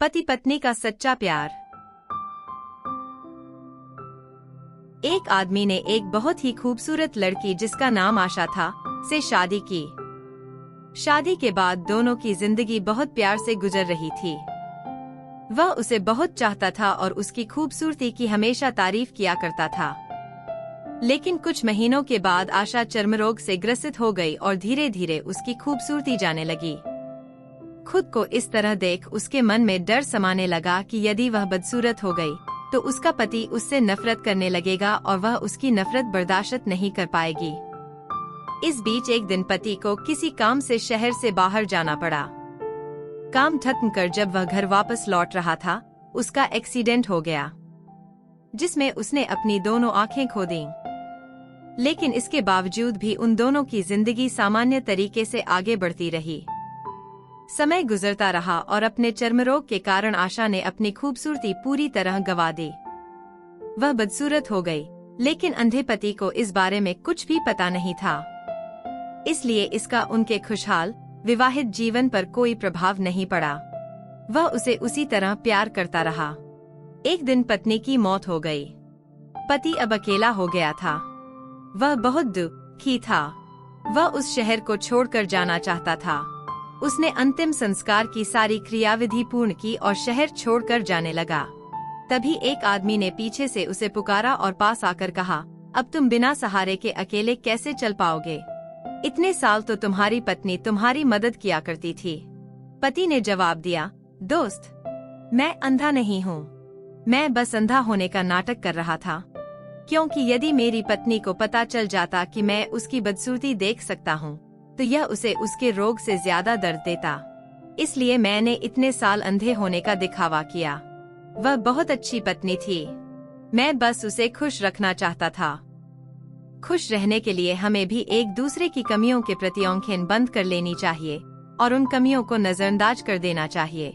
पति पत्नी का सच्चा प्यार। एक आदमी ने एक बहुत ही खूबसूरत लड़की जिसका नाम आशा था से शादी की। शादी के बाद दोनों की जिंदगी बहुत प्यार से गुजर रही थी। वह उसे बहुत चाहता था और उसकी खूबसूरती की हमेशा तारीफ किया करता था। लेकिन कुछ महीनों के बाद आशा चर्मरोग से ग्रसित हो गई और धीरे धीरे उसकी खूबसूरती जाने लगी। खुद को इस तरह देख उसके मन में डर समाने लगा कि यदि वह बदसूरत हो गई तो उसका पति उससे नफरत करने लगेगा और वह उसकी नफरत बर्दाश्त नहीं कर पाएगी। इस बीच एक दिन पति को किसी काम से शहर से बाहर जाना पड़ा। काम खत्म कर जब वह घर वापस लौट रहा था, उसका एक्सीडेंट हो गया, जिसमें उसने अपनी दोनों आंखें खो दीं। लेकिन इसके बावजूद भी उन दोनों की जिंदगी सामान्य तरीके से आगे बढ़ती रही। समय गुजरता रहा और अपने चर्मरोग के कारण आशा ने अपनी खूबसूरती पूरी तरह गंवा दी। वह बदसूरत हो गई, लेकिन अंधे पति को इस बारे में कुछ भी पता नहीं था। इसलिए इसका उनके खुशहाल विवाहित जीवन पर कोई प्रभाव नहीं पड़ा। वह उसे उसी तरह प्यार करता रहा। एक दिन पत्नी की मौत हो गई। पति अब अकेला हो गया था। वह बहुत दुखी था। वह उस शहर को छोड़कर जाना चाहता था। उसने अंतिम संस्कार की सारी क्रियाविधि पूर्ण की और शहर छोड़कर जाने लगा। तभी एक आदमी ने पीछे से उसे पुकारा और पास आकर कहा, अब तुम बिना सहारे के अकेले कैसे चल पाओगे? इतने साल तो तुम्हारी पत्नी तुम्हारी मदद किया करती थी। पति ने जवाब दिया, दोस्त, मैं अंधा नहीं हूँ। मैं बस अंधा होने का नाटक कर रहा था, क्योंकि यदि मेरी पत्नी को पता चल जाता कि मैं उसकी बदसूरती देख सकता हूँ तो यह उसे उसके रोग से ज्यादा दर्द देता। इसलिए मैंने इतने साल अंधे होने का दिखावा किया। वह बहुत अच्छी पत्नी थी। मैं बस उसे खुश रखना चाहता था। खुश रहने के लिए हमें भी एक दूसरे की कमियों के प्रति आंखें बंद कर लेनी चाहिए और उन कमियों को नजरअंदाज कर देना चाहिए।